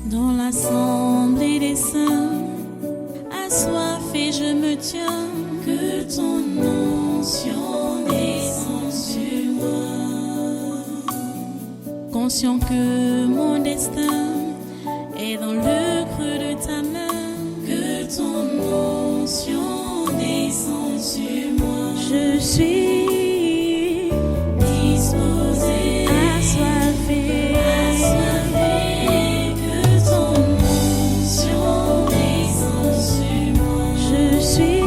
Dans l'assemblée des saints, assoiffé je me tiens, que ton onction descende sur moi. Conscient que mon destin est dans le creux de ta main, que ton onction descende sur moi. Je suis disposé, assoiffé, que ton onction descende sur moi. Je suis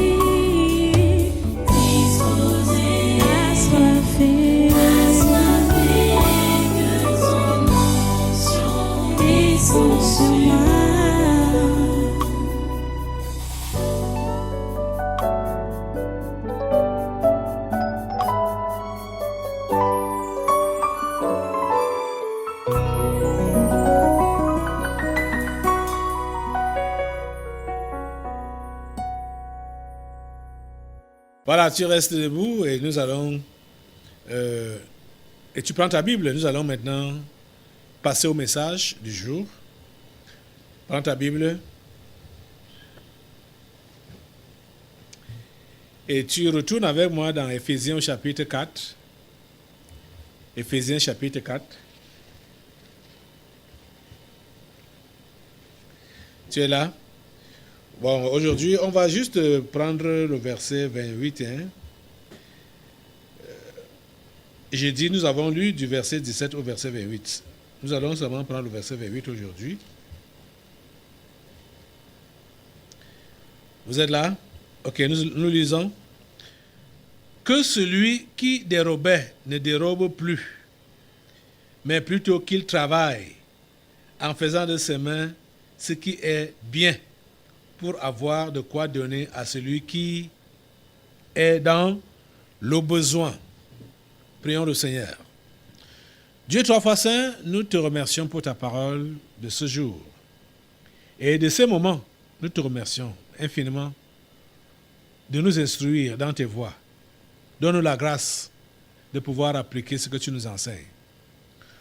disposé, assoiffé, que ton onction descende sur moi. Voilà, tu restes debout et nous allons... et tu prends ta Bible. Nous allons maintenant passer au message du jour. Prends ta Bible. Et tu retournes avec moi dans Éphésiens chapitre 4. Éphésiens chapitre 4. Tu es là? Bon, aujourd'hui, on va juste prendre le verset 28. J'ai dit, nous avons lu du verset 17 au verset 28. Nous allons seulement prendre le verset 28 aujourd'hui. Vous êtes là? Ok, nous lisons. Que celui qui dérobait ne dérobe plus, mais plutôt qu'il travaille en faisant de ses mains ce qui est bien, pour avoir de quoi donner à celui qui est dans le besoin. Prions le Seigneur. Dieu trois fois saint, nous te remercions pour ta parole de ce jour. Et de ces moments, nous te remercions infiniment de nous instruire dans tes voies. Donne-nous la grâce de pouvoir appliquer ce que tu nous enseignes.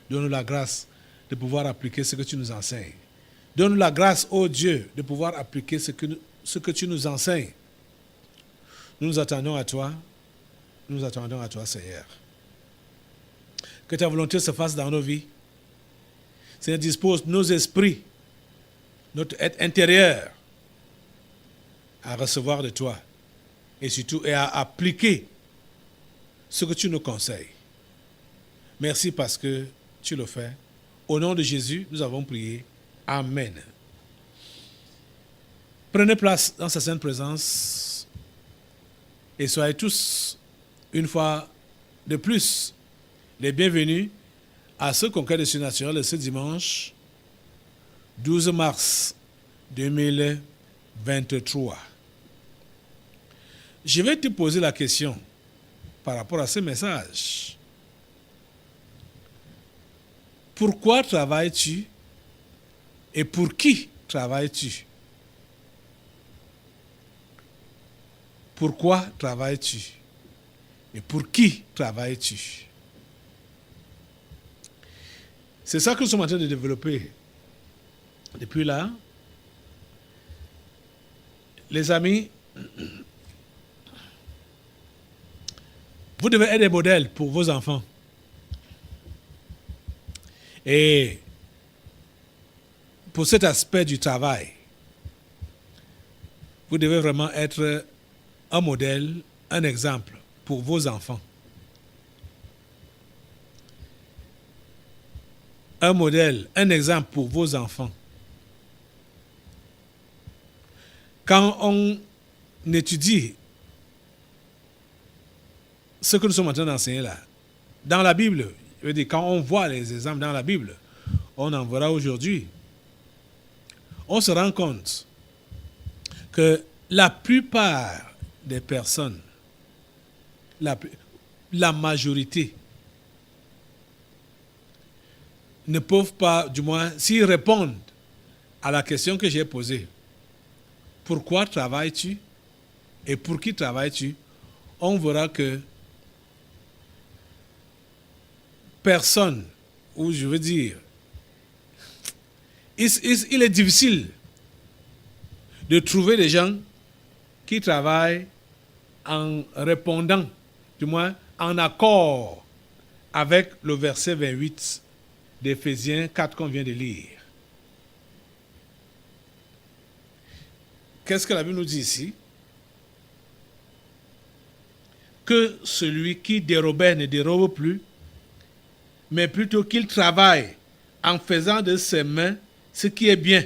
Donne-nous la grâce de pouvoir appliquer ce que tu nous enseignes. Donne-nous la grâce, ô Dieu, de pouvoir appliquer ce que tu nous enseignes. Nous nous attendons à toi. Nous nous attendons à toi, Seigneur. Que ta volonté se fasse dans nos vies. Seigneur, dispose nos esprits, notre être intérieur à recevoir de toi et surtout à appliquer ce que tu nous conseilles. Merci parce que tu le fais. Au nom de Jésus, nous avons prié. Amen. Prenez place dans sa sainte présence et soyez tous, une fois de plus, les bienvenus à ce congrès de surnaturel de ce dimanche 12 mars 2023. Je vais te poser la question par rapport à ce message. Pourquoi travailles-tu et pour qui travailles-tu? Pourquoi travailles-tu et pour qui travailles-tu? C'est ça que nous sommes en train de développer. Depuis là, les amis, vous devez être des modèles pour vos enfants. Et pour cet aspect du travail, vous devez vraiment être un modèle, un exemple pour vos enfants. Un modèle, un exemple pour vos enfants. Quand on étudie ce que nous sommes en train d'enseigner là, dans la Bible, je veux dire, quand on voit les exemples dans la Bible, on en verra aujourd'hui, on se rend compte que la plupart des personnes, la majorité, ne peuvent pas, du moins, s'ils répondent à la question que j'ai posée, pourquoi travailles-tu et pour qui travailles-tu, on verra que personne, ou je veux dire, il est difficile de trouver des gens qui travaillent en répondant, du moins en accord avec le verset 28 d'Éphésiens 4 qu'on vient de lire. Qu'est-ce que la Bible nous dit ici? Que celui qui dérobait ne dérobe plus, mais plutôt qu'il travaille en faisant de ses mains ce qui est bien.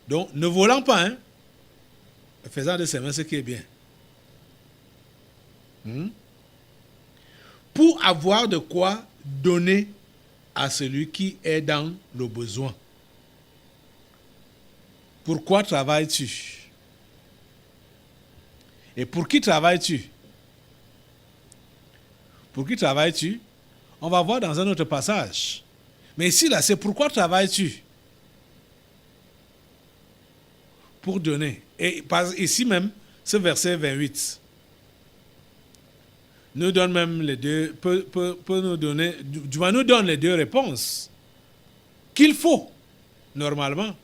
Donc, ne volant pas, hein, mais faisant de ses mains ce qui est bien. Pour avoir de quoi donner à celui qui est dans le besoin. Pourquoi travailles-tu? Et pour qui travailles-tu? Pour qui travailles-tu? On va voir dans un autre passage. Mais ici, là, c'est pourquoi travailles-tu? Pour donner. Et ici même, ce verset 28 nous donne même les deux, peut nous donner, nous donne les deux réponses qu'il faut, normalement.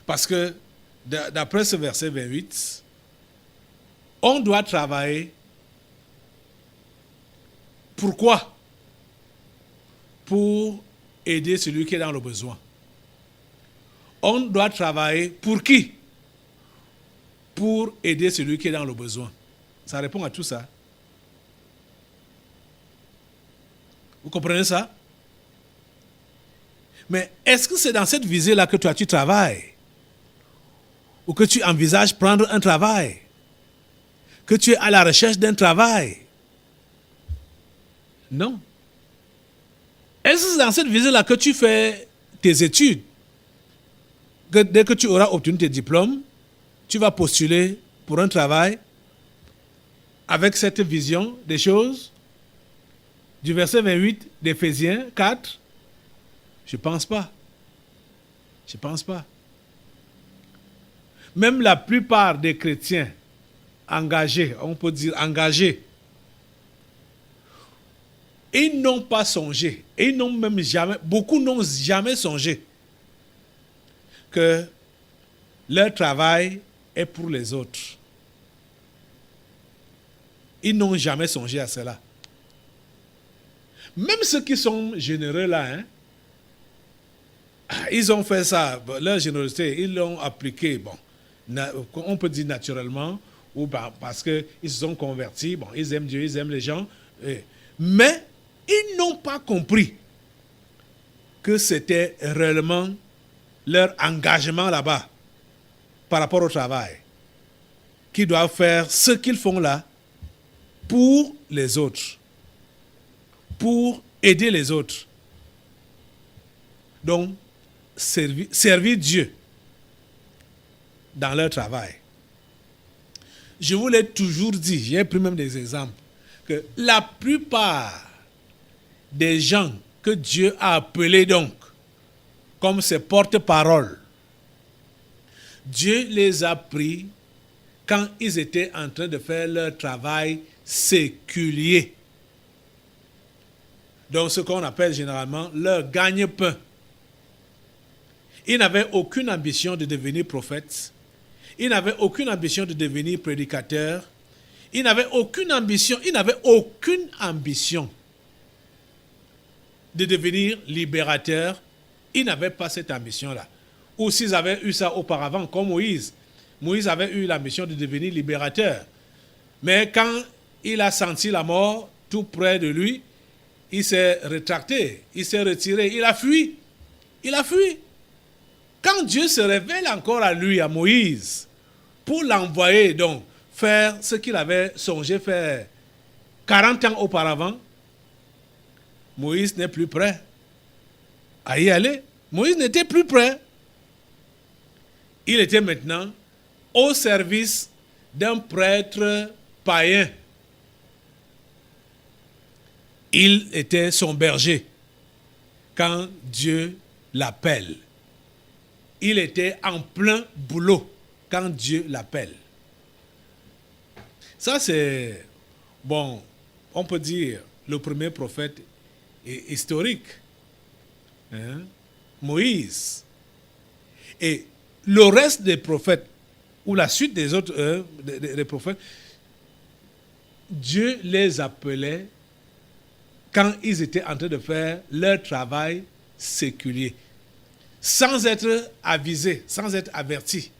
Parce que, d'après ce verset 28, on doit travailler. Pourquoi? Pour aider celui qui est dans le besoin. On doit travailler pour qui? Pour aider celui qui est dans le besoin. Ça répond à tout ça. Vous comprenez ça? Mais est-ce que c'est dans cette visée-là que toi tu travailles? Ou que tu envisages prendre un travail? Que tu es à la recherche d'un travail? Non. Est-ce que c'est dans cette visée-là que tu fais tes études? Que dès que tu auras obtenu tes diplômes, tu vas postuler pour un travail avec cette vision des choses du verset 28 d'Éphésiens 4? Je ne pense pas. Je ne pense pas. Même la plupart des chrétiens engagés, on peut dire engagés, ils n'ont pas songé, et ils n'ont même jamais, beaucoup n'ont jamais songé que leur travail est pour les autres. Ils n'ont jamais songé à cela. Même ceux qui sont généreux là, hein, ils ont fait ça, leur générosité, ils l'ont appliqué, bon, on peut dire naturellement, ou parce qu'ils se sont convertis, bon, ils aiment Dieu, ils aiment les gens, mais ils n'ont pas compris que c'était réellement leur engagement là-bas par rapport au travail, qu'ils doivent faire ce qu'ils font là pour les autres, pour aider les autres. Donc, servir Dieu dans leur travail. Je vous l'ai toujours dit, j'ai pris même des exemples, que la plupart des gens que Dieu a appelés donc, comme ses porte-paroles, Dieu les a pris quand ils étaient en train de faire leur travail séculier. Donc ce qu'on appelle généralement leur gagne-pain. Ils n'avaient aucune ambition de devenir prophète. Ils n'avaient aucune ambition de devenir prédicateur. Ils n'avaient aucune ambition de devenir libérateur. Ils n'avaient pas cette ambition-là. Ou s'ils avaient eu ça auparavant, comme Moïse. Moïse avait eu l'ambition de devenir libérateur. Mais quand il a senti la mort tout près de lui, il s'est rétracté, il s'est retiré, il a fui. Il a fui. Quand Dieu se révèle encore à lui, à Moïse, pour l'envoyer donc faire ce qu'il avait songé faire 40 ans auparavant, Moïse n'est plus prêt à y aller. Moïse n'était plus prêt. Il était maintenant au service d'un prêtre païen. Il était son berger quand Dieu l'appelle. Il était en plein boulot quand Dieu l'appelle. Ça, c'est, bon, on peut dire, le premier prophète historique. hein, Moïse. Et le reste des prophètes, ou la suite des autres des prophètes, Dieu les appelait quand ils étaient en train de faire leur travail séculier, sans être avisés, sans être avertis.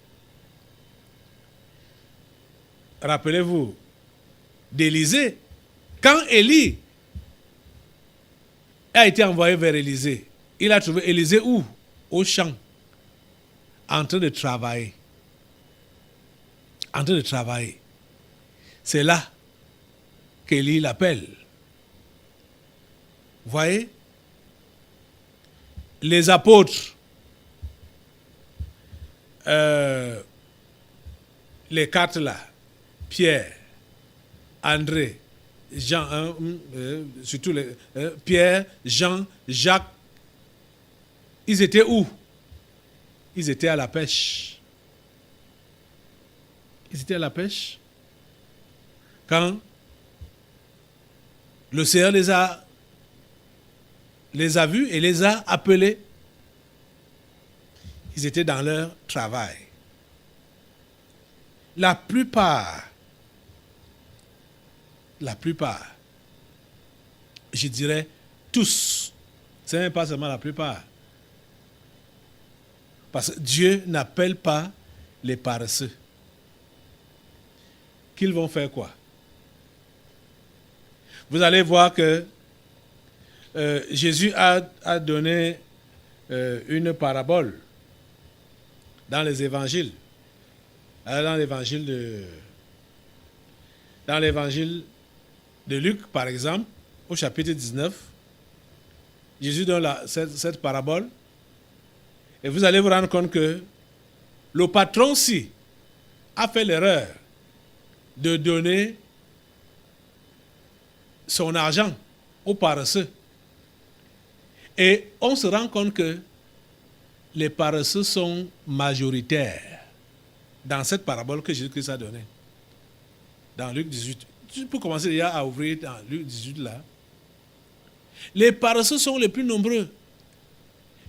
Rappelez-vous d'Élisée. Quand Élie a été envoyé vers Élisée, il a trouvé Élisée où? Au champ, en train de travailler. En train de travailler. C'est là qu'Élie l'appelle. Vous voyez? Les apôtres, les quatre là, Pierre, André, Jean, surtout Pierre, Jean, Jacques, ils étaient où? Ils étaient à la pêche. Ils étaient à la pêche quand le Seigneur les a vus et les a appelés. Ils étaient dans leur travail. La plupart, je dirais tous, ce n'est pas seulement la plupart, parce que Dieu n'appelle pas les paresseux. Qu'ils vont faire quoi? Vous allez voir que Jésus a donné une parabole dans les évangiles. Dans l'évangile de Luc, par exemple, au chapitre 19, Jésus donne cette parabole et vous allez vous rendre compte que le patron-ci a fait l'erreur de donner son argent aux paresseux. Et on se rend compte que les paresseux sont majoritaires dans cette parabole que Jésus-Christ a donnée. Dans Luc 18. Tu peux commencer déjà à ouvrir dans Luc 18 là. Les paresseux sont les plus nombreux.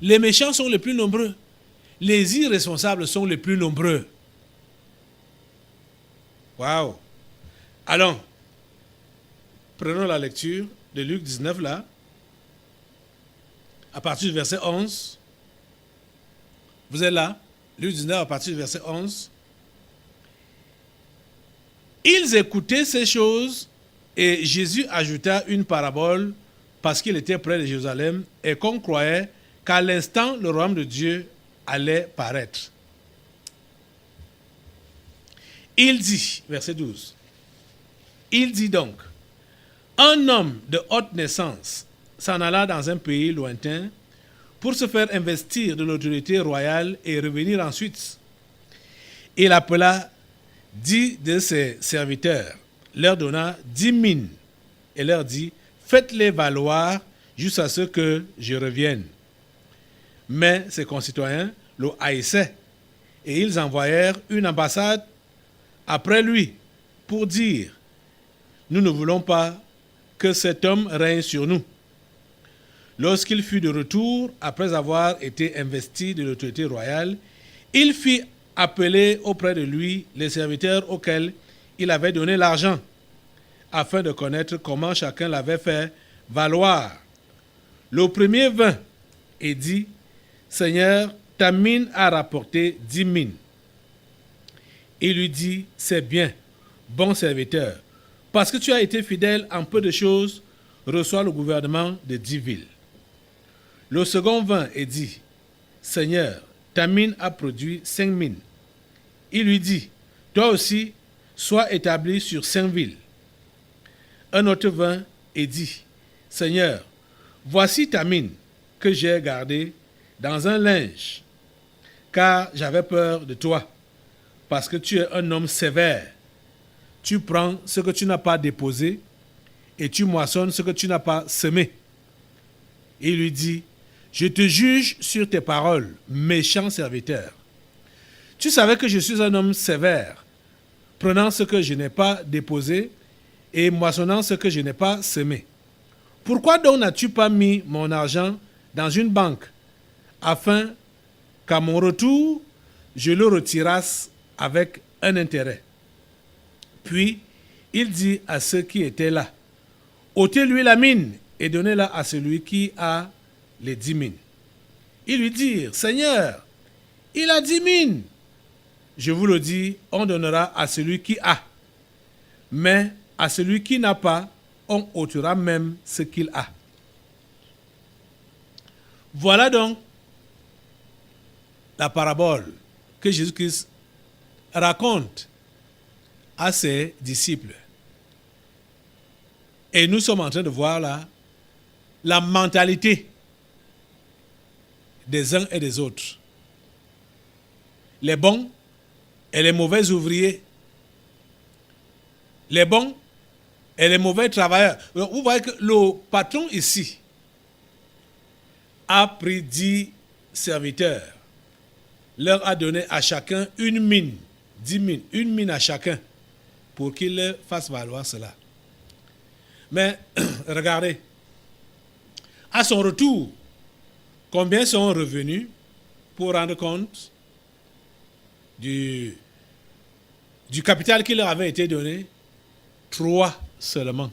Les méchants sont les plus nombreux. Les irresponsables sont les plus nombreux. Waouh! Allons, prenons la lecture de Luc 19 là, à partir du verset 11. Vous êtes là? Luc 19 à partir du verset 11. Ils écoutaient ces choses et Jésus ajouta une parabole parce qu'il était près de Jérusalem et qu'on croyait qu'à l'instant le royaume de Dieu allait paraître. Il dit, verset 12, il dit donc, un homme de haute naissance s'en alla dans un pays lointain pour se faire investir de l'autorité royale et revenir ensuite. Il appela 10 de ses serviteurs, leur donna 10 mines et leur dit, faites-les valoir jusqu'à ce que je revienne. Mais ses concitoyens le haïssaient et ils envoyèrent une ambassade après lui pour dire, nous ne voulons pas que cet homme règne sur nous. Lorsqu'il fut de retour, après avoir été investi de l'autorité royale, il fit appeler auprès de lui les serviteurs auxquels il avait donné l'argent, afin de connaître comment chacun l'avait fait valoir. Le premier vint et dit, Seigneur, ta mine a rapporté 10 mines. Il lui dit, c'est bien, bon serviteur, parce que tu as été fidèle en peu de choses, reçois le gouvernement de 10 villes. Le second vint et dit, Seigneur, ta mine a produit 5 mines. Il lui dit, toi aussi, sois établi sur 5 villes. Un autre vint et dit, Seigneur, voici ta mine que j'ai gardée dans un linge, car j'avais peur de toi, parce que tu es un homme sévère. Tu prends ce que tu n'as pas déposé et tu moissonnes ce que tu n'as pas semé. Il lui dit, je te juge sur tes paroles, méchant serviteur. Tu savais que je suis un homme sévère, prenant ce que je n'ai pas déposé et moissonnant ce que je n'ai pas semé. Pourquoi donc n'as-tu pas mis mon argent dans une banque afin qu'à mon retour, je le retirasse avec un intérêt. Puis, il dit à ceux qui étaient là, ôtez-lui la mine et donnez-la à celui qui a les 10 mines. Ils lui dirent, Seigneur, il a 10 mines. Je vous le dis, on donnera à celui qui a. Mais à celui qui n'a pas, on ôtera même ce qu'il a. Voilà donc la parabole que Jésus-Christ raconte à ses disciples. Et nous sommes en train de voir là la mentalité des uns et des autres. Les bons et les mauvais ouvriers. Les bons et les mauvais travailleurs. Vous voyez que le patron ici a pris 10 serviteurs, leur a donné à chacun une mine, 10 mines, une mine à chacun, pour qu'ils fassent valoir cela. Mais regardez, à son retour, combien sont revenus pour rendre compte du capital qui leur avait été donné? 3 seulement.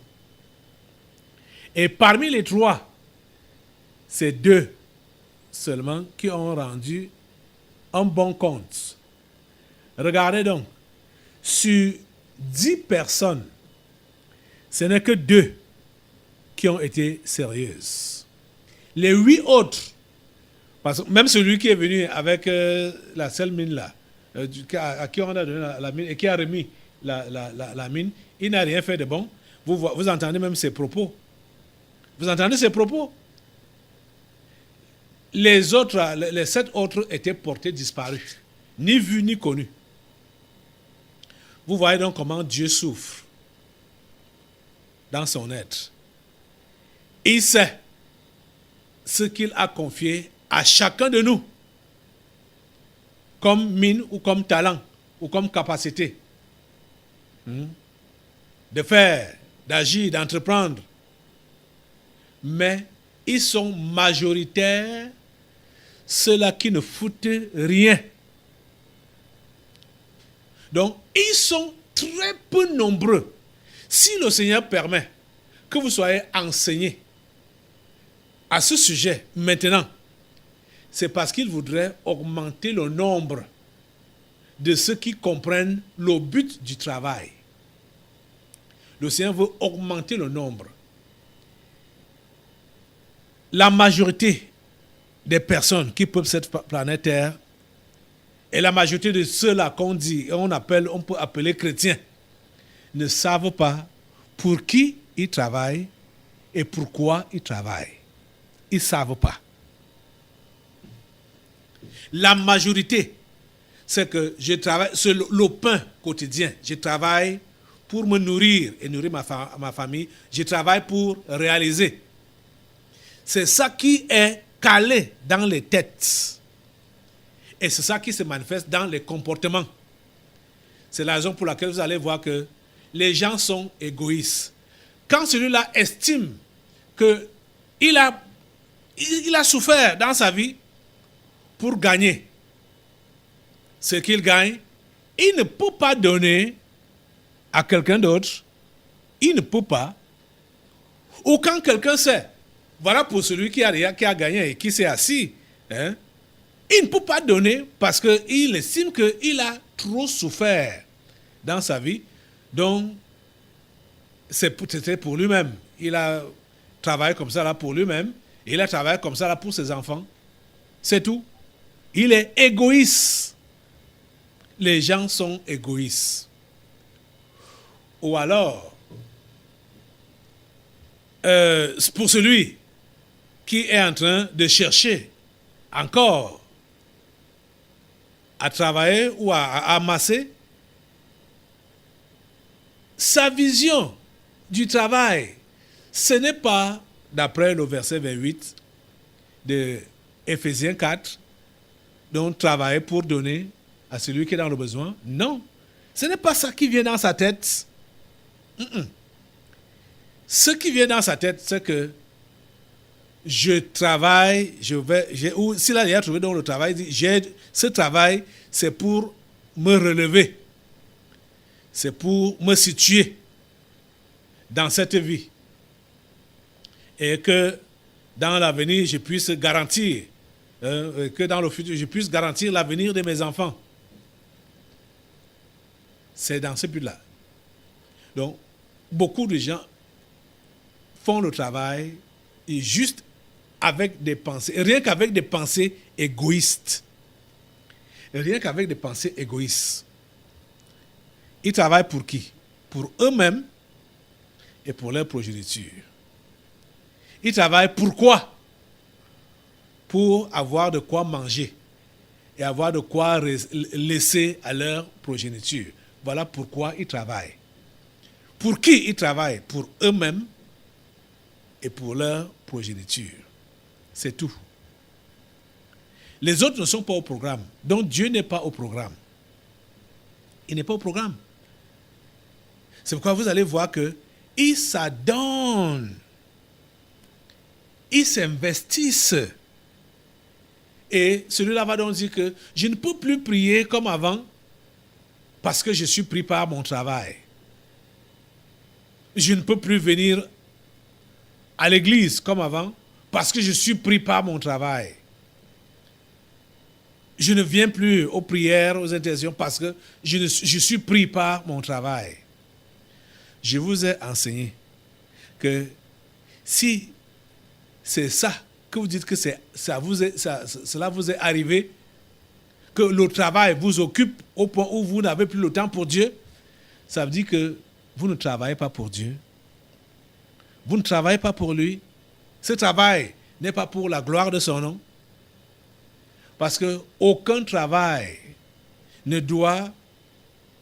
Et parmi les 3, c'est 2 seulement qui ont rendu un bon compte. Regardez donc, sur 10 personnes, ce n'est que 2 qui ont été sérieuses. Les 8 autres, parce que même celui qui est venu avec la seule mine là, à qui on a donné la mine et qui a remis la mine, il n'a rien fait de bon. Vous entendez même ses propos. Vous entendez ses propos? Les autres, les 7 autres étaient portés disparus, ni vus ni connus. Vous voyez donc comment Dieu souffre dans son être. Il sait ce qu'il a confié à chacun de nous, comme mine ou comme talent ou comme capacité de faire, d'agir, d'entreprendre. Mais ils sont majoritaires, ceux-là qui ne foutent rien. Donc, ils sont très peu nombreux. Si le Seigneur permet que vous soyez enseignés à ce sujet maintenant, c'est parce qu'il voudrait augmenter le nombre de ceux qui comprennent le but du travail. Le Seigneur veut augmenter le nombre. La majorité des personnes qui peuplent cette planète Terre et la majorité de ceux-là qu'on dit, on peut appeler chrétiens, ne savent pas pour qui ils travaillent et pourquoi ils travaillent. Ils ne savent pas. La majorité, c'est que je travaille, c'est le pain quotidien. Je travaille pour me nourrir et nourrir ma famille. Je travaille pour réaliser. C'est ça qui est calé dans les têtes. Et c'est ça qui se manifeste dans les comportements. C'est la raison pour laquelle vous allez voir que les gens sont égoïstes. Quand celui-là estime qu'il a souffert dans sa vie pour gagner ce qu'il gagne, il ne peut pas donner à quelqu'un d'autre. Il ne peut pas. Ou quand quelqu'un sait, voilà pour celui qui a gagné et qui s'est assis, il ne peut pas donner parce qu'il estime qu'il a trop souffert dans sa vie. Donc, c'était pour lui-même. Il a travaillé comme ça là pour lui-même. Il a travaillé comme ça là pour ses enfants. C'est tout. Il est égoïste. Les gens sont égoïstes. Ou alors, pour celui qui est en train de chercher encore à travailler ou à amasser, sa vision du travail, ce n'est pas, d'après le verset 28 de Éphésiens 4, donc travailler pour donner à celui qui est dans le besoin. Non, ce n'est pas ça qui vient dans sa tête. Ce qui vient dans sa tête, c'est que je travaille, ou s'il a déjà trouvé dans le travail, il dit, ce travail, c'est pour me relever, c'est pour me situer dans cette vie. Et que dans l'avenir, je puisse garantir, que dans le futur, je puisse garantir l'avenir de mes enfants. C'est dans ce but-là. Donc, beaucoup de gens font le travail et juste avec des pensées, rien qu'avec des pensées égoïstes. Rien qu'avec des pensées égoïstes. Ils travaillent pour qui? Pour eux-mêmes et pour leur progéniture. Ils travaillent pourquoi? Pour avoir de quoi manger et avoir de quoi laisser à leur progéniture. Voilà pourquoi ils travaillent. Pour qui ils travaillent? Pour eux-mêmes et pour leur progéniture. C'est tout. Les autres ne sont pas au programme. Donc Dieu n'est pas au programme. Il n'est pas au programme. C'est pourquoi vous allez voir qu'ils s'adonnent. Ils s'investissent. Et celui-là va donc dire que je ne peux plus prier comme avant parce que je suis pris par mon travail. Je ne peux plus venir à l'église comme avant parce que je suis pris par mon travail. Je ne viens plus aux prières, aux intercessions parce que je suis pris par mon travail. Je vous ai enseigné que si c'est ça que vous dites que cela vous est arrivé, que le travail vous occupe au point où vous n'avez plus le temps pour Dieu, ça veut dire que vous ne travaillez pas pour Dieu. Vous ne travaillez pas pour lui. Ce travail n'est pas pour la gloire de son nom. Parce qu'aucun travail ne doit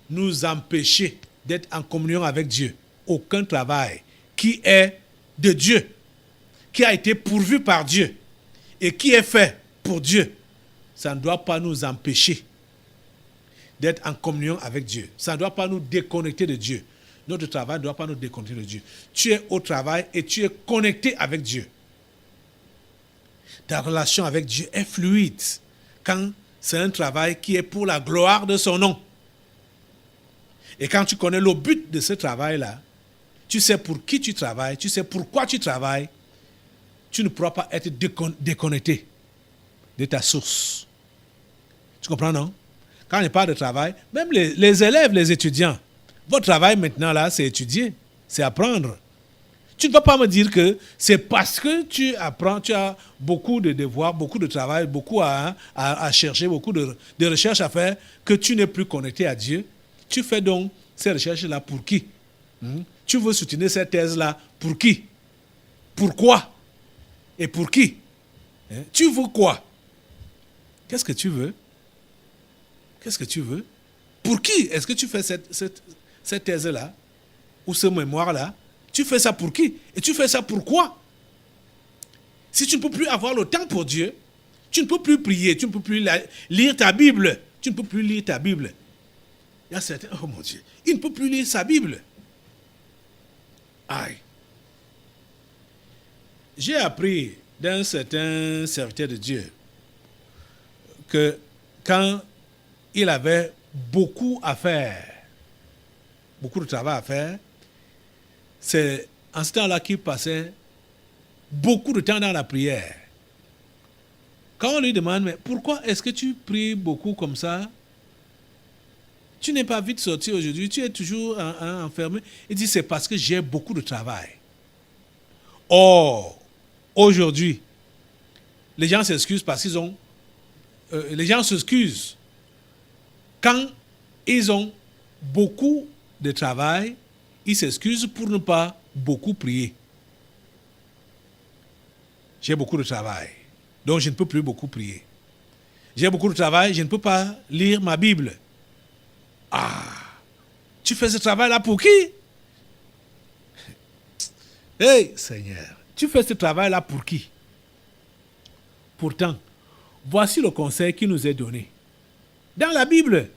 nous empêcher d'être en communion avec Dieu. Aucun travail qui est de Dieu, qui a été pourvu par Dieu et qui est fait pour Dieu, ça ne doit pas nous empêcher d'être en communion avec Dieu. Ça ne doit pas nous déconnecter de Dieu. Notre travail ne doit pas nous déconnecter de Dieu. Tu es au travail et tu es connecté avec Dieu. Ta relation avec Dieu est fluide quand c'est un travail qui est pour la gloire de son nom. Et quand tu connais le but de ce travail-là, tu sais pour qui tu travailles, tu sais pourquoi tu travailles, tu ne pourras pas être déconnecté de ta source. Tu comprends, non? Quand on parle de travail, même les élèves, les étudiants, votre travail maintenant, là, c'est étudier, c'est apprendre. Tu ne vas pas me dire que c'est parce que tu apprends, tu as beaucoup de devoirs, beaucoup de travail, beaucoup à chercher, beaucoup de recherches à faire, que tu n'es plus connecté à Dieu. Tu fais donc ces recherches-là pour qui? Tu veux soutenir cette thèse-là pour qui? Pourquoi? Et pour qui? Tu veux quoi? Qu'est-ce que tu veux? Qu'est-ce que tu veux? Pour qui est-ce que tu fais cette thèse-là? Ou ce mémoire-là? Tu fais ça pour qui? Et tu fais ça pourquoi? Si tu ne peux plus avoir le temps pour Dieu, tu ne peux plus prier, tu ne peux plus lire ta Bible. Tu ne peux plus lire ta Bible. Il y a certains, oh mon Dieu, il ne peut plus lire sa Bible. Aïe. J'ai appris d'un certain serviteur de Dieu que quand il avait beaucoup à faire, beaucoup de travail à faire, c'est en ce temps-là qu'il passait beaucoup de temps dans la prière. Quand on lui demande, mais pourquoi est-ce que tu pries beaucoup comme ça? Tu n'es pas vite sorti aujourd'hui, tu es toujours enfermé. Il dit, c'est parce que j'ai beaucoup de travail. Or, aujourd'hui, les gens s'excusent parce qu'ils ont... les gens s'excusent quand ils ont beaucoup de travail, ils s'excusent pour ne pas beaucoup prier. J'ai beaucoup de travail, donc je ne peux plus beaucoup prier. J'ai beaucoup de travail, je ne peux pas lire ma Bible. Ah, tu fais ce travail-là pour qui? Hey, Seigneur, tu fais ce travail-là pour qui? Pourtant, voici le conseil qui nous est donné. Dans la Bible,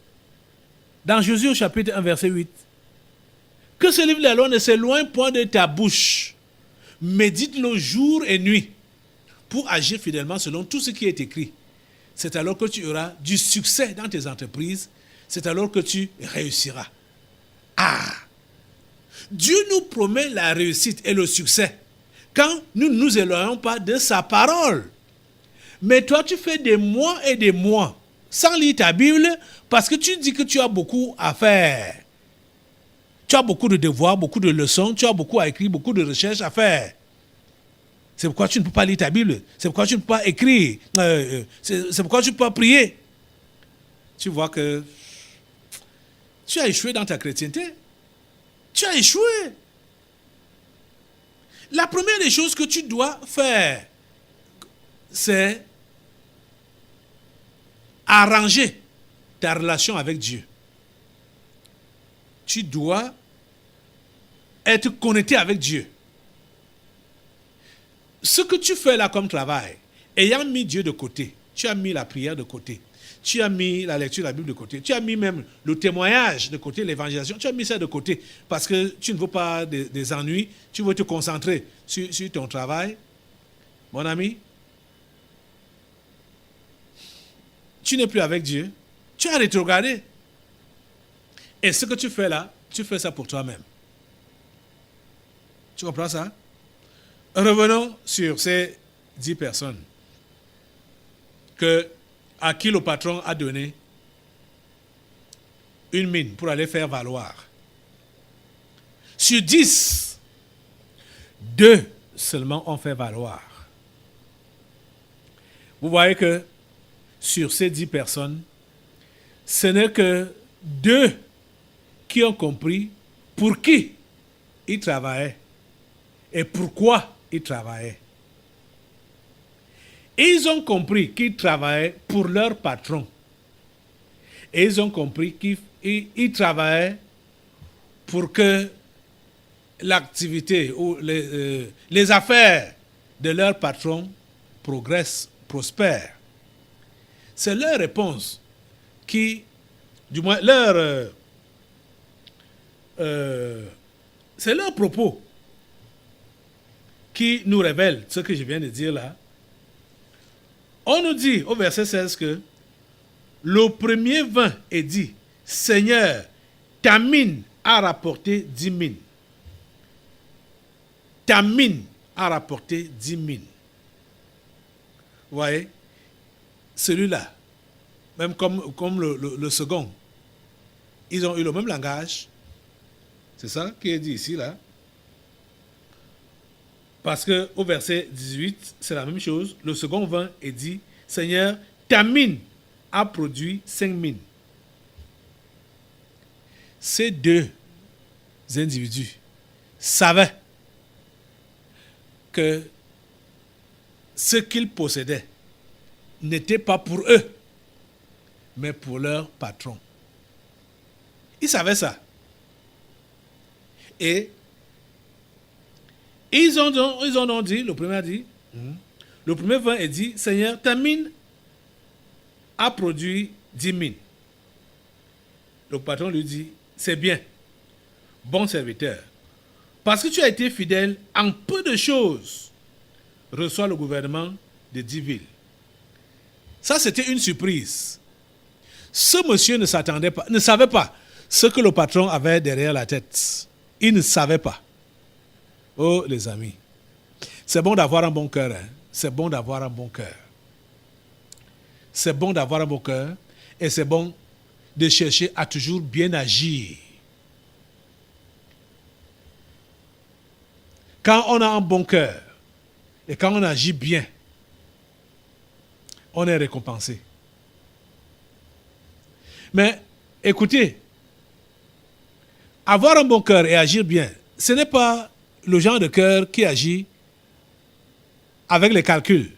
dans Josué au chapitre 1, verset 8, que ce livre de la loi ne s'éloigne point de ta bouche. Médite-le jour et nuit, pour agir fidèlement selon tout ce qui est écrit, c'est alors que tu auras du succès dans tes entreprises, c'est alors que tu réussiras. Ah! Dieu nous promet la réussite et le succès quand nous ne nous éloignons pas de sa parole. Mais toi, tu fais des mois et des mois sans lire ta Bible parce que tu dis que tu as beaucoup à faire. Tu as beaucoup de devoirs, beaucoup de leçons, tu as beaucoup à écrire, beaucoup de recherches à faire. C'est pourquoi tu ne peux pas lire ta Bible. C'est pourquoi tu ne peux pas écrire. C'est pourquoi tu ne peux pas prier. Tu vois que tu as échoué dans ta chrétienté. Tu as échoué. La première des choses que tu dois faire, c'est arranger ta relation avec Dieu. Tu dois être connecté avec Dieu. Ce que tu fais là comme travail, ayant mis Dieu de côté, tu as mis la prière de côté, tu as mis la lecture de la Bible de côté, tu as mis même le témoignage de côté, l'évangélisation, tu as mis ça de côté parce que tu ne veux pas des ennuis, tu veux te concentrer sur ton travail. Mon ami, tu n'es plus avec Dieu, tu as rétrogradé. Et ce que tu fais là, tu fais ça pour toi-même. Tu comprends ça? Revenons sur ces 10 personnes à qui le patron a donné une mine pour aller faire valoir. Sur 10, 2 seulement ont fait valoir. Vous voyez que sur ces 10 personnes, ce n'est que 2 qui ont compris pour qui ils travaillaient et pourquoi ils travaillaient. Ils ont compris qu'ils travaillaient pour leur patron. Et ils ont compris qu'ils travaillaient pour que l'activité ou les affaires de leur patron progressent, prospèrent. C'est leur réponse qui, du moins c'est leur propos qui nous révèle ce que je viens de dire là. On nous dit au verset 16 que le premier vint et dit, Seigneur, ta mine a rapporté 10 mines. Ta mine a rapporté 10 mines. Vous voyez, celui-là, même comme le second, ils ont eu le même langage. C'est ça qui est dit ici, là. Parce qu'au verset 18, c'est la même chose. Le second vint et dit, Seigneur, ta mine a produit 5 mines. Ces 2 individus savaient que ce qu'ils possédaient n'était pas pour eux, mais pour leur patron. Ils savaient ça. Et ils ont donc dit, le premier a dit, le premier vint et dit, Seigneur, ta mine a produit 10 mines. Le patron lui dit, c'est bien, bon serviteur, parce que tu as été fidèle en peu de choses, reçois le gouvernement de 10 villes. Ça, c'était une surprise. Ce monsieur ne savait pas ce que le patron avait derrière la tête. Il ne savait pas. Oh, les amis, c'est bon d'avoir un bon cœur. Hein? C'est bon d'avoir un bon cœur. C'est bon d'avoir un bon cœur et c'est bon de chercher à toujours bien agir. Quand on a un bon cœur et quand on agit bien, on est récompensé. Mais écoutez, avoir un bon cœur et agir bien, ce n'est pas le genre de cœur qui agit avec les calculs.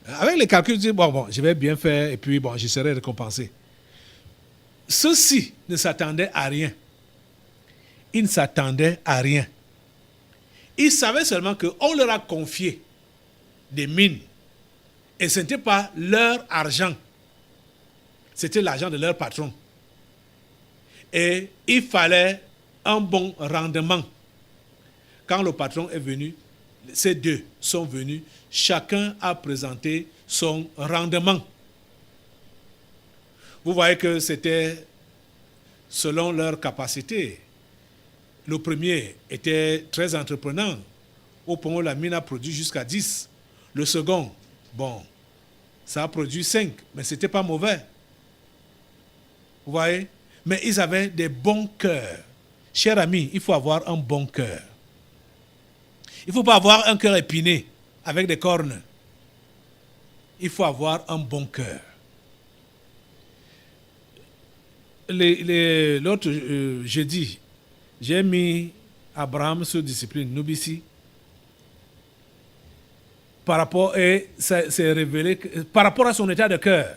Avec les calculs, tu dis, bon, je vais bien faire et puis, bon, je serai récompensé. Ceux-ci ne s'attendaient à rien. Ils ne s'attendaient à rien. Ils savaient seulement qu'on leur a confié des mines. Et ce n'était pas leur argent. C'était l'argent de leur patron. Et il fallait un bon rendement. Quand le patron est venu ces deux sont venus, chacun a présenté son rendement. Vous voyez que c'était selon leur capacité. Le premier était très entreprenant. Au point où la mine a produit jusqu'à 10. Le second, bon, ça a produit 5, mais ce n'était pas mauvais. Vous voyez? Mais ils avaient des bons cœurs. Cher ami, il faut avoir un bon cœur. Il ne faut pas avoir un cœur épiné avec des cornes. Il faut avoir un bon cœur. L'autre jeudi, j'ai mis Abraham sur discipline, Nubisi, par rapport, et ça s'est révélé par rapport à son état de cœur.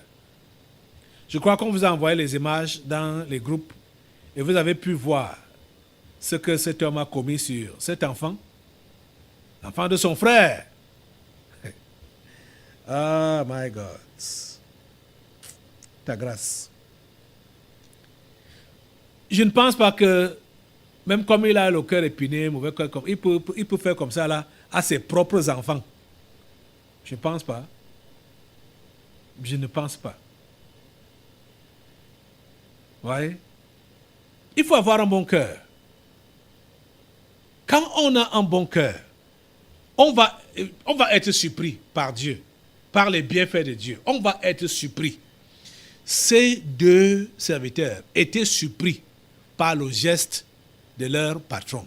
Je crois qu'on vous a envoyé les images dans les groupes et vous avez pu voir ce que cet homme a commis sur cet enfant, l'enfant de son frère. Oh my God. Ta grâce. Je ne pense pas que, même comme il a le cœur épiné, mauvais cœur, il peut faire comme ça là à ses propres enfants. Je ne pense pas. Je ne pense pas. Vous voyez? Il faut avoir un bon cœur. Quand on a un bon cœur, on va être surpris par Dieu, par les bienfaits de Dieu. On va être surpris. Ces deux serviteurs étaient surpris par le geste de leur patron.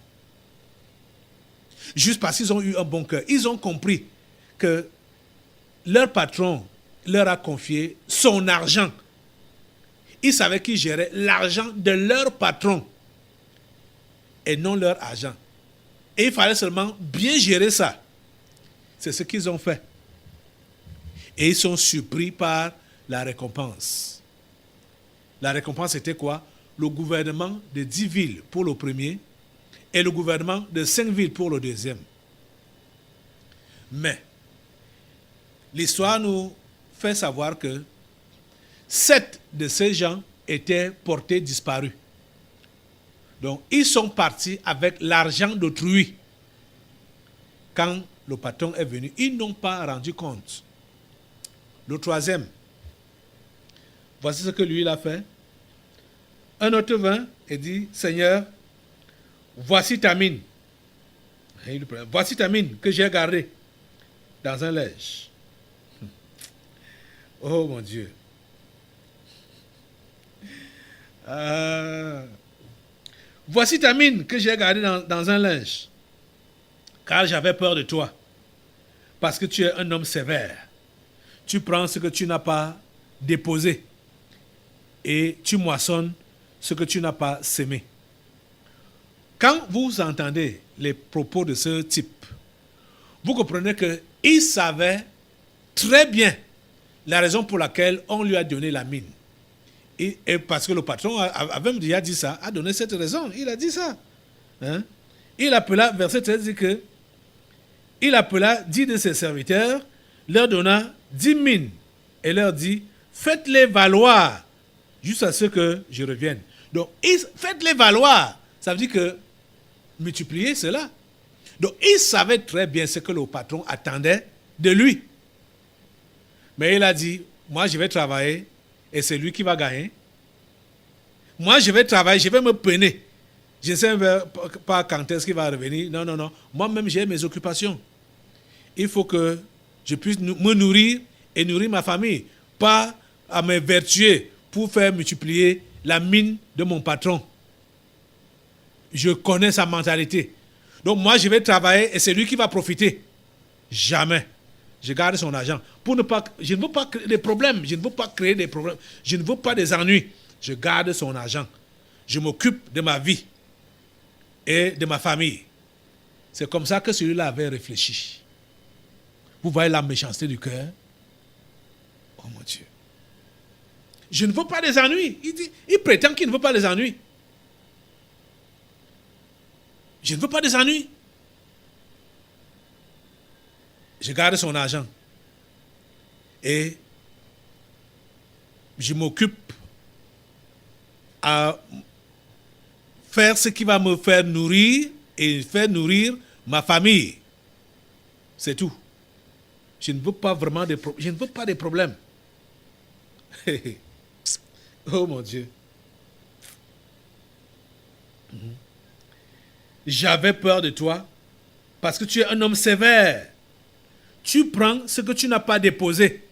Juste parce qu'ils ont eu un bon cœur. Ils ont compris que leur patron leur a confié son argent. Ils savaient qu'ils géraient l'argent de leur patron et non leur argent. Et il fallait seulement bien gérer ça. C'est ce qu'ils ont fait. Et ils sont surpris par la récompense. La récompense était quoi? Le gouvernement de 10 villes pour le premier et le gouvernement de 5 villes pour le deuxième. Mais l'histoire nous fait savoir que 7 de ces gens étaient portés disparus. Donc, ils sont partis avec l'argent d'autrui. Quand le patron est venu, ils n'ont pas rendu compte. Le troisième, voici ce que lui il a fait. Un autre vint et dit, Seigneur, voici ta mine. Voici ta mine que j'ai gardée dans un linge. Oh mon Dieu. Voici ta mine que j'ai gardée dans un linge, car j'avais peur de toi, parce que tu es un homme sévère. Tu prends ce que tu n'as pas déposé et tu moissonnes ce que tu n'as pas sémé. Quand vous entendez les propos de ce type, vous comprenez qu'il savait très bien la raison pour laquelle on lui a donné la mine. Et parce que le patron avait déjà dit ça, a donné cette raison. Il a dit ça. Hein? Il appela, verset 13 dit que, il appela 10 de ses serviteurs, leur donna 10 mines et leur dit, faites-les valoir jusqu'à ce que je revienne. Donc, faites-les valoir. Ça veut dire que multiplier cela. Donc, il savait très bien ce que le patron attendait de lui. Mais il a dit, moi je vais travailler et c'est lui qui va gagner. Moi je vais travailler, je vais me peiner. Je ne sais pas quand est-ce qu'il va revenir. Non, non, non. Moi-même j'ai mes occupations. Il faut que je puisse me nourrir et nourrir ma famille. Pas à me vertuer pour faire multiplier la mine de mon patron. Je connais sa mentalité. Donc moi je vais travailler et c'est lui qui va profiter. Jamais. Je garde son argent. Je ne veux pas créer des problèmes. Je ne veux pas créer des problèmes. Je ne veux pas des ennuis. Je garde son argent. Je m'occupe de ma vie et de ma famille. C'est comme ça que celui-là avait réfléchi. Vous voyez la méchanceté du cœur? Oh mon Dieu. Je ne veux pas des ennuis. Il prétend qu'il ne veut pas des ennuis. Je ne veux pas des ennuis. Je garde son argent. Et je m'occupe à faire ce qui va me faire nourrir et faire nourrir ma famille. C'est tout. Je ne veux pas vraiment je ne veux pas des problèmes. Oh mon Dieu. J'avais peur de toi parce que tu es un homme sévère. Tu prends ce que tu n'as pas déposé.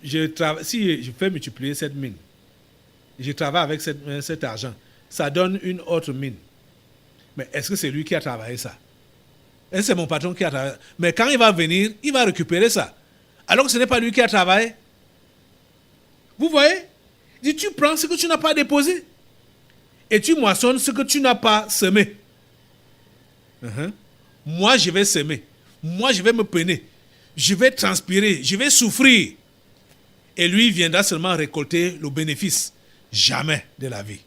Si je fais multiplier cette mine, je travaille avec cet argent, ça donne une autre mine. Mais est-ce que c'est lui qui a travaillé ça? Est-ce que c'est mon patron qui a travaillé? Mais quand il va venir, il va récupérer ça. Alors que ce n'est pas lui qui a travaillé. Vous voyez? Il dit, tu prends ce que tu n'as pas déposé. Et tu moissonnes ce que tu n'as pas semé. Moi, je vais semer. Moi, je vais me peiner. Je vais transpirer. Je vais souffrir. Et lui viendra seulement récolter le bénéfice. Jamais de la vie.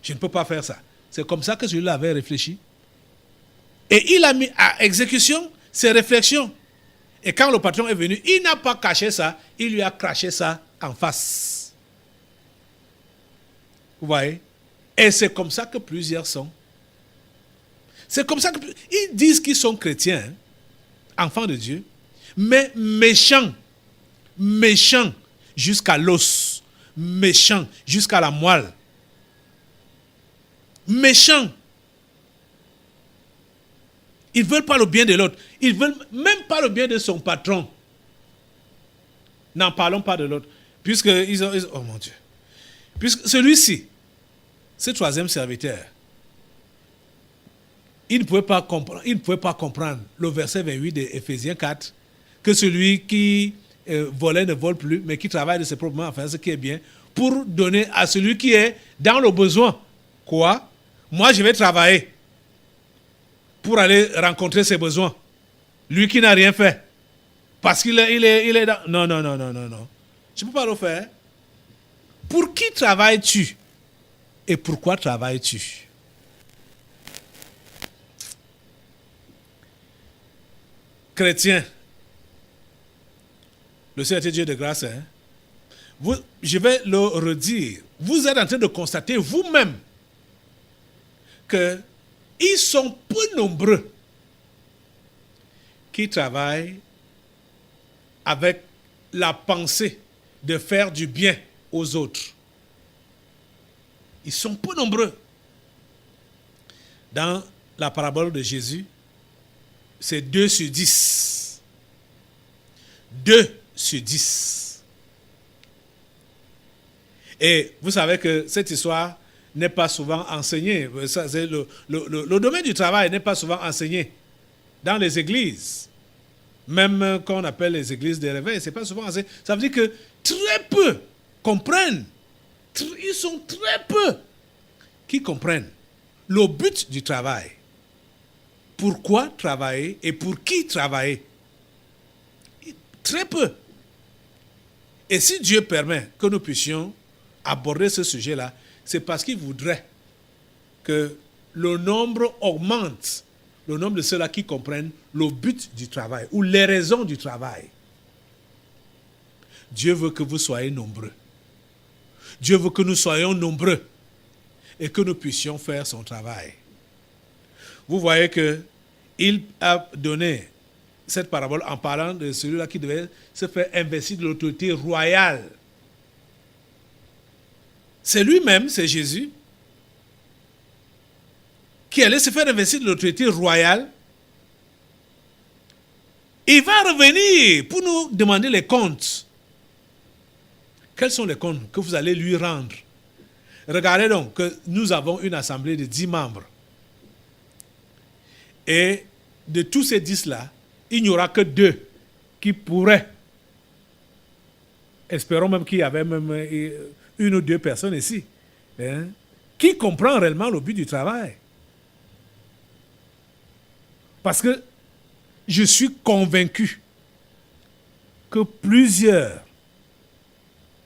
Je ne peux pas faire ça. C'est comme ça que celui-là avait réfléchi. Et il a mis à exécution ses réflexions. Et quand le patron est venu, il n'a pas caché ça. Il lui a craché ça en face. Vous voyez? Et c'est comme ça que plusieurs sont. C'est comme ça qu'ils disent qu'ils sont chrétiens, enfants de Dieu, mais méchants. Méchants jusqu'à l'os. Méchants jusqu'à la moelle. Méchants. Ils ne veulent pas le bien de l'autre. Ils ne veulent même pas le bien de son patron. N'en parlons pas de l'autre. Puisque oh mon Dieu. Puisque celui-ci, ce troisième serviteur, il ne pouvait pas comprendre le verset 28 d'Éphésiens 4, que celui qui volait ne vole plus, mais qui travaille de ses propres mains à faire ce qui est bien, pour donner à celui qui est dans le besoin. Quoi? Moi, je vais travailler pour aller rencontrer ses besoins. Lui qui n'a rien fait. Parce qu'il est dans... Non. Je ne peux pas le faire. Pour qui travailles-tu? Et pourquoi travailles-tu? Chrétien, le Seigneur est Dieu de grâce, hein? Je vais le redire. Vous êtes en train de constater vous-même qu'ils sont peu nombreux qui travaillent avec la pensée de faire du bien aux autres. Ils sont peu nombreux. Dans la parabole de Jésus, c'est 2 sur 10. 2 sur 10. Et vous savez que cette histoire n'est pas souvent enseignée. Ça, c'est le domaine du travail n'est pas souvent enseigné dans les églises. Même qu'on appelle les églises de réveil, ce n'est pas souvent enseigné. Ça veut dire que très peu comprennent. Ils sont très peu qui comprennent le but du travail. Pourquoi travailler et pour qui travailler? Très peu. Et si Dieu permet que nous puissions aborder ce sujet-là, c'est parce qu'il voudrait que le nombre augmente, le nombre de ceux-là qui comprennent le but du travail ou les raisons du travail. Dieu veut que vous soyez nombreux. Dieu veut que nous soyons nombreux et que nous puissions faire son travail. Vous voyez qu'il a donné cette parabole en parlant de celui-là qui devait se faire investir de l'autorité royale. C'est lui-même, c'est Jésus, qui allait se faire investir de l'autorité royale. Il va revenir pour nous demander les comptes. Quels sont les comptes que vous allez lui rendre? Regardez donc que nous avons une assemblée de 10 membres. Et de tous ces 10-là, il n'y aura que 2 qui pourraient. Espérons même qu'il y avait même 1 ou 2 personnes ici. Qui comprend réellement le but du travail. Parce que je suis convaincu que plusieurs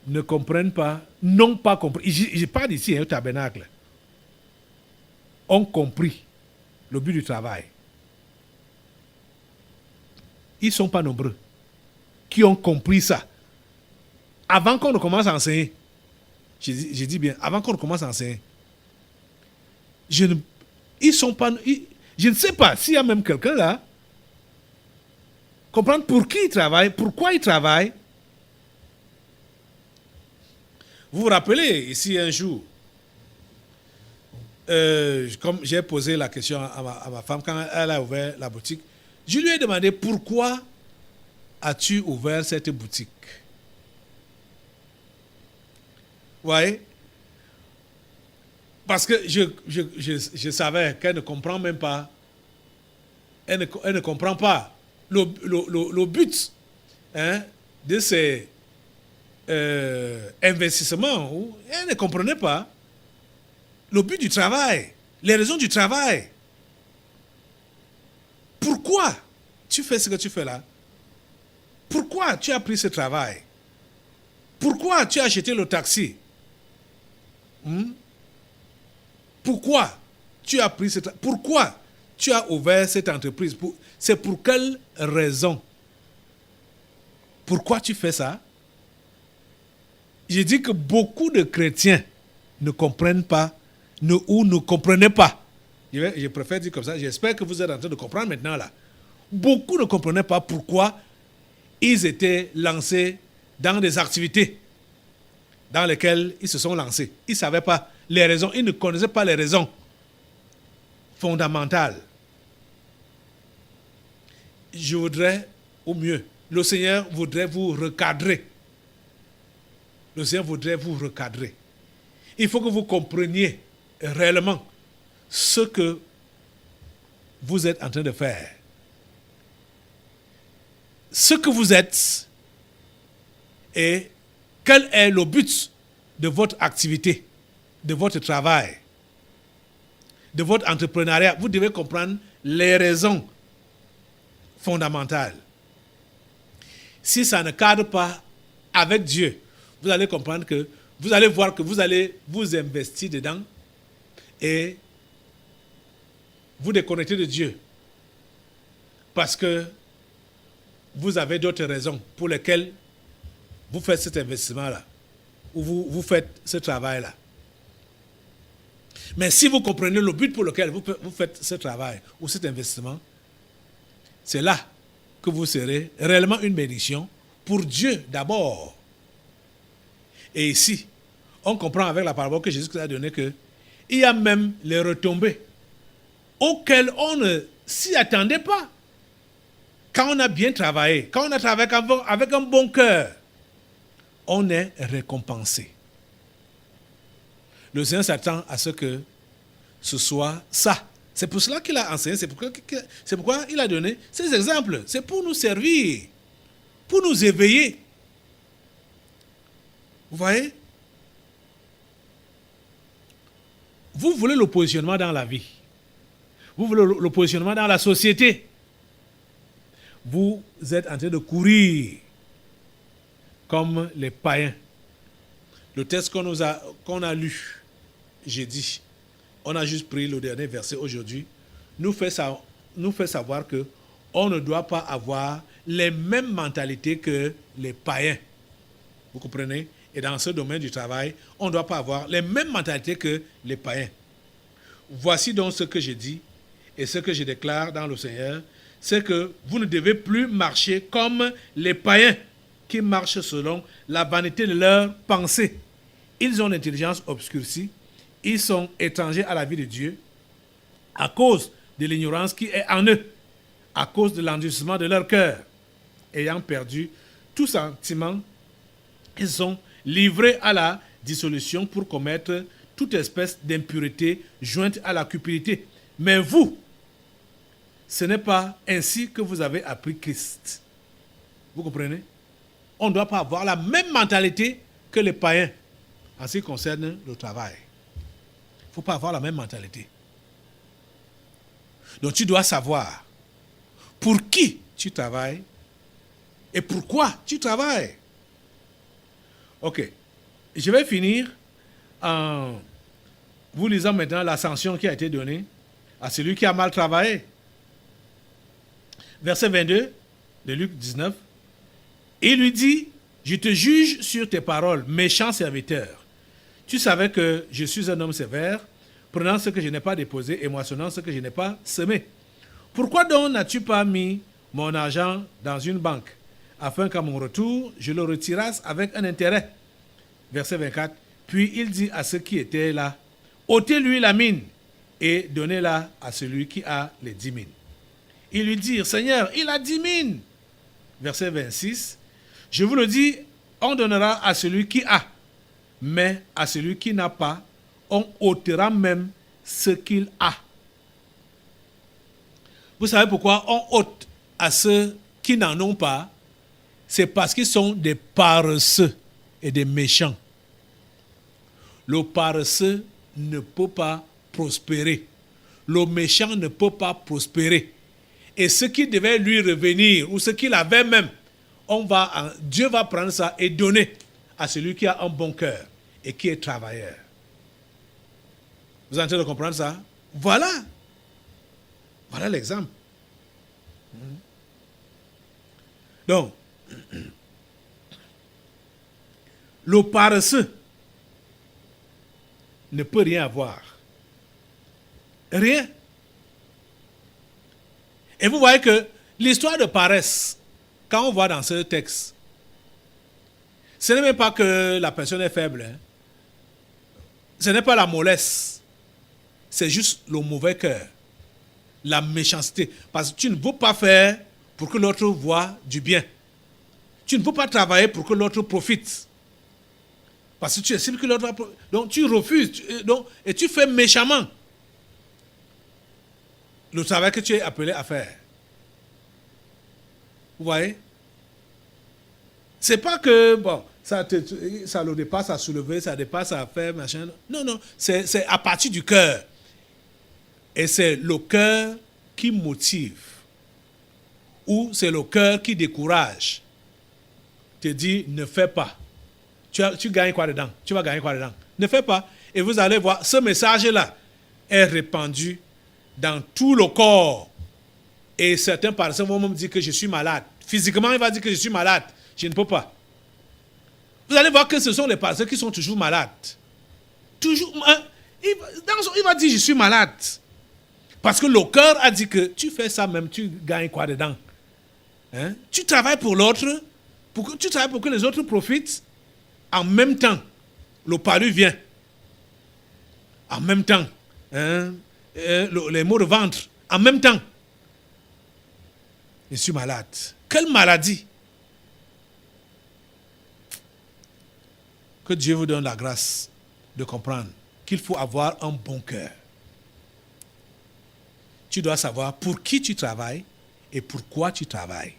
ne comprennent pas, n'ont pas compris. Je parle ici, au tabernacle. Ont compris le but du travail. Ils ne sont pas nombreux qui ont compris ça. Avant qu'on ne commence à enseigner, je dis bien, avant qu'on ne commence à enseigner, ils sont pas, Je ne sais pas s'il y a même quelqu'un là. Comprendre pour qui il travaille, pourquoi il travaille. Vous vous rappelez, ici un jour, comme j'ai posé la question à ma femme quand elle a ouvert la boutique, je lui ai demandé pourquoi as-tu ouvert cette boutique? Vous voyez? Parce que je savais qu'elle ne comprend même pas. Elle ne comprend pas le but de ces investissements. Elle ne comprenait pas le but du travail, les raisons du travail. Pourquoi tu fais ce que tu fais là? Pourquoi tu as pris ce travail? Pourquoi tu as acheté le taxi? Pourquoi tu as pris cette... Pourquoi tu as ouvert cette entreprise? C'est pour quelle raison? Pourquoi tu fais ça? Je dis que beaucoup de chrétiens ne comprennent pas ou ne comprenaient pas. Je préfère dire comme ça. J'espère que vous êtes en train de comprendre maintenant là. Beaucoup ne comprenaient pas pourquoi ils étaient lancés dans des activités dans lesquelles ils se sont lancés. Ils ne savaient pas les raisons, ils ne connaissaient pas les raisons fondamentales. Je voudrais, au mieux, le Seigneur voudrait vous recadrer. Le Seigneur voudrait vous recadrer. Il faut que vous compreniez réellement ce que vous êtes en train de faire. Ce que vous êtes et quel est le but de votre activité, de votre travail, de votre entrepreneuriat. Vous devez comprendre les raisons fondamentales. Si ça ne cadre pas avec Dieu, vous allez comprendre que, vous allez voir que vous allez vous investir dedans et vous déconnecter de Dieu. Parce que vous avez d'autres raisons pour lesquelles vous faites cet investissement-là, ou vous faites ce travail-là. Mais si vous comprenez le but pour lequel vous faites ce travail ou cet investissement, c'est là que vous serez réellement une bénédiction pour Dieu d'abord. Et ici, on comprend avec la parabole que Jésus a donnée qu'il y a même les retombées auxquelles on ne s'y attendait pas. Quand on a bien travaillé, quand on a travaillé avec un bon cœur, on est récompensé. Le Seigneur s'attend à ce que ce soit ça. C'est pour cela qu'il a enseigné, c'est pourquoi il a donné ces exemples. C'est pour nous servir, pour nous éveiller. Vous voyez? Vous voulez le positionnement dans la vie. Vous voulez le positionnement dans la société. Vous êtes en train de courir comme les païens. Le texte qu'on a lu jeudi, on a juste pris le dernier verset aujourd'hui, nous fait savoir que on ne doit pas avoir les mêmes mentalités que les païens. Vous comprenez? Et dans ce domaine du travail, on ne doit pas avoir les mêmes mentalités que les païens. Voici donc ce que je dis et ce que je déclare dans le Seigneur, c'est que vous ne devez plus marcher comme les païens qui marchent selon la vanité de leurs pensées. Ils ont l'intelligence obscurcie, ils sont étrangers à la vie de Dieu à cause de l'ignorance qui est en eux, à cause de l'endurcissement de leur cœur. Ayant perdu tout sentiment, ils sont livrés à la dissolution pour commettre toute espèce d'impureté jointe à la cupidité. Mais vous, ce n'est pas ainsi que vous avez appris Christ. Vous comprenez? On ne doit pas avoir la même mentalité que les païens en ce qui concerne le travail. Il ne faut pas avoir la même mentalité. Donc tu dois savoir pour qui tu travailles et pourquoi tu travailles. Ok. Je vais finir en vous lisant maintenant la sanction qui a été donnée à celui qui a mal travaillé. Verset 22 de Luc 19. Il lui dit, je te juge sur tes paroles, méchant serviteur. Tu savais que je suis un homme sévère, prenant ce que je n'ai pas déposé et moissonnant ce que je n'ai pas semé. Pourquoi donc n'as-tu pas mis mon argent dans une banque, afin qu'à mon retour, je le retirasse avec un intérêt? Verset 24. Puis il dit à ceux qui étaient là, ôtez-lui la mine et donnez-la à celui qui a les 10 mines. Ils lui dirent, Seigneur, il a 10 mines. Verset 26. Je vous le dis, on donnera à celui qui a, mais à celui qui n'a pas, on ôtera même ce qu'il a. Vous savez pourquoi on ôte à ceux qui n'en ont pas? C'est parce qu'ils sont des paresseux et des méchants. Le paresseux ne peut pas prospérer. Le méchant ne peut pas prospérer. Et ce qui devait lui revenir, ou ce qu'il avait même, Dieu va prendre ça et donner à celui qui a un bon cœur et qui est travailleur. Vous êtes en train de comprendre ça? Voilà. Voilà l'exemple. Donc, le paresseux ne peut rien avoir. Rien. Et vous voyez que l'histoire de paresse, quand on voit dans ce texte, ce n'est même pas que la personne est faible. Hein. Ce n'est pas la mollesse. C'est juste le mauvais cœur. La méchanceté. Parce que tu ne veux pas faire pour que l'autre voie du bien. Tu ne veux pas travailler pour que l'autre profite. Parce que tu estimes que l'autre va profiter. Donc tu refuses. Et tu fais méchamment le travail que tu es appelé à faire. Vous voyez? C'est pas que, bon, ça le dépasse à soulever, ça dépasse à faire, machin. Non, non, c'est à partir du cœur. Et c'est le cœur qui motive. Ou c'est le cœur qui décourage. Te dit, ne fais pas. Tu gagnes quoi dedans? Tu vas gagner quoi dedans? Ne fais pas. Et vous allez voir, ce message-là est répandu dans tout le corps. Et certains personnes vont même dire que je suis malade. Physiquement, il va dire que je suis malade. Je ne peux pas. Vous allez voir que ce sont les personnes qui sont toujours malades. Toujours. Il va dire je suis malade. Parce que le cœur a dit que tu fais ça même, tu gagnes quoi dedans? Hein? Tu travailles pour l'autre, tu travailles pour que les autres profitent. En même temps, le palu vient. En même temps, hein, les maux de ventre. En même temps, je suis malade. Quelle maladie? Que Dieu vous donne la grâce de comprendre qu'il faut avoir un bon cœur. Tu dois savoir pour qui tu travailles et pourquoi tu travailles.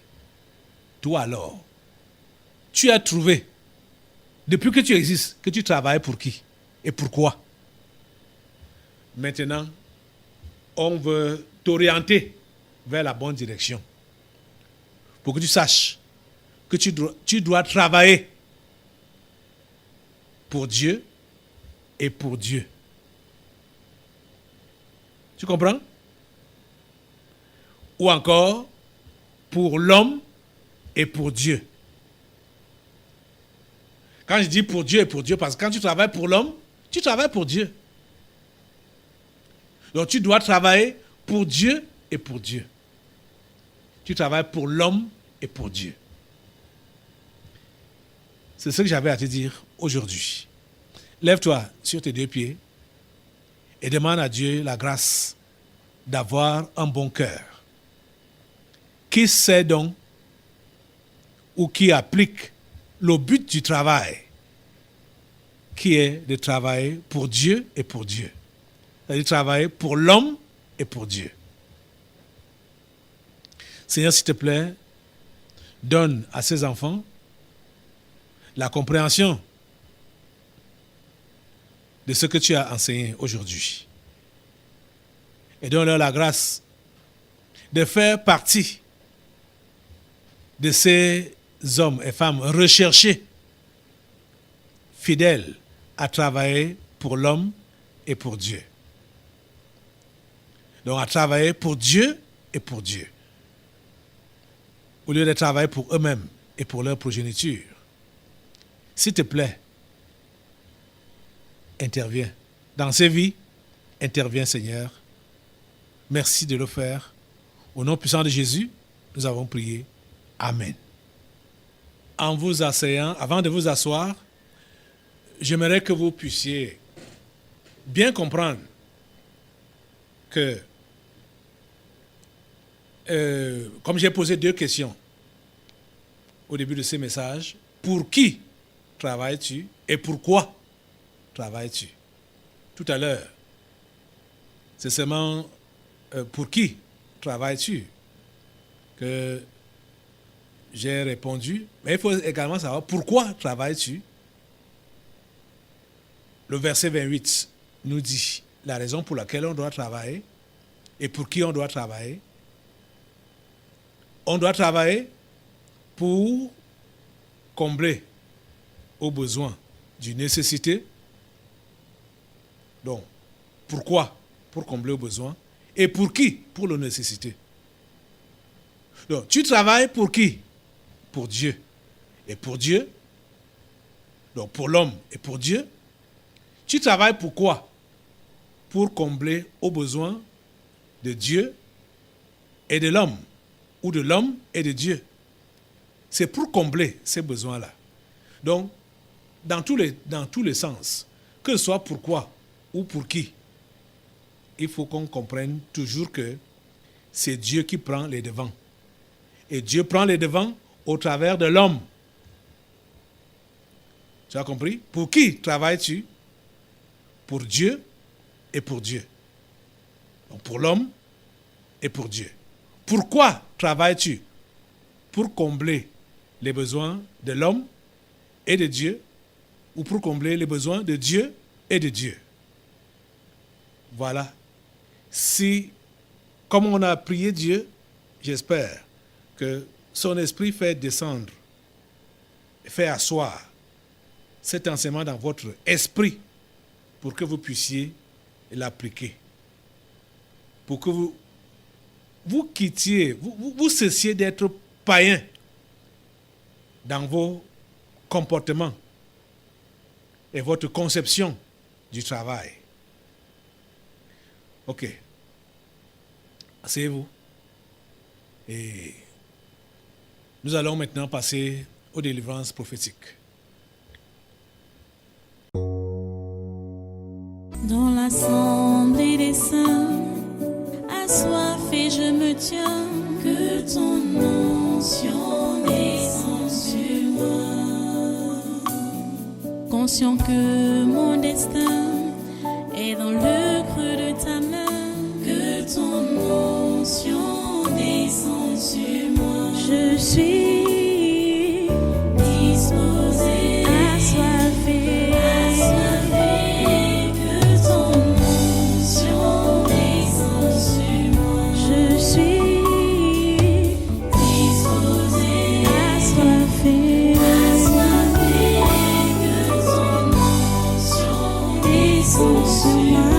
Toi alors, tu as trouvé, depuis que tu existes, que tu travailles pour qui et pourquoi. Maintenant, on veut t'orienter vers la bonne direction. Pour que tu saches que tu dois travailler pour Dieu et pour Dieu. Tu comprends? Ou encore, pour l'homme et pour Dieu. Quand je dis pour Dieu et pour Dieu, parce que quand tu travailles pour l'homme, tu travailles pour Dieu. Donc tu dois travailler pour Dieu et pour Dieu. Tu travailles pour l'homme et pour Dieu. C'est ce que j'avais à te dire aujourd'hui. Lève-toi sur tes deux pieds et demande à Dieu la grâce d'avoir un bon cœur. Qui sait donc ou qui applique le but du travail, qui est de travailler pour Dieu et pour Dieu. C'est-à-dire travailler pour l'homme et pour Dieu. Seigneur, s'il te plaît, donne à ces enfants la compréhension de ce que tu as enseigné aujourd'hui. Et donne-leur la grâce de faire partie de ces hommes et femmes recherchés, fidèles à travailler pour l'homme et pour Dieu. Donc à travailler pour Dieu et pour Dieu. Au lieu de travailler pour eux-mêmes et pour leur progéniture. S'il te plaît, interviens dans ces vies Interviens, Seigneur. Merci de le faire. Au nom puissant de Jésus, nous avons prié. Amen. En vous asseyant, avant de vous asseoir, j'aimerais que vous puissiez bien comprendre que, comme j'ai posé 2 questions au début de ce message, pour qui travailles-tu et pourquoi travailles-tu? Tout à l'heure, c'est seulement pour qui travailles-tu que j'ai répondu, mais il faut également savoir pourquoi travailles-tu. Le verset 28 nous dit la raison pour laquelle on doit travailler et pour qui on doit travailler. On doit travailler pour combler aux besoins d'une nécessité. Donc, pourquoi? Pour combler aux besoins. Et pour qui? Pour la nécessité. Donc, tu travailles pour qui? Pour Dieu. Et pour Dieu, donc pour l'homme et pour Dieu, tu travailles pour quoi? Pour combler aux besoins de Dieu et de l'homme, ou de l'homme et de Dieu. C'est pour combler ces besoins-là. Donc, dans tous les sens, que ce soit pourquoi ou pour qui, il faut qu'on comprenne toujours que c'est Dieu qui prend les devants. Et Dieu prend les devants au travers de l'homme. Tu as compris? Pour qui travailles-tu? Pour Dieu et pour Dieu. Donc pour l'homme et pour Dieu. Pourquoi travailles-tu? Pour combler les besoins de l'homme et de Dieu, ou pour combler les besoins de Dieu et de Dieu. Voilà. Si, comme on a prié Dieu, j'espère que son esprit fait descendre, fait asseoir cet enseignement dans votre esprit pour que vous puissiez l'appliquer. Pour que vous quittiez, vous cessiez d'être païen dans vos comportements et votre conception du travail. Ok. Asseyez-vous. Et nous allons maintenant passer aux délivrances prophétiques. Dans l'assemblée des saints, assoiffé je me tiens, que ton onction descende sur moi. Conscient que mon destin est dans le creux de ta main, que ton onction descende sur moi. Je suis disposé, assoiffé, que ton onction descende sur moi. Je suis disposé, assoiffé, que ton onction descende sur moi.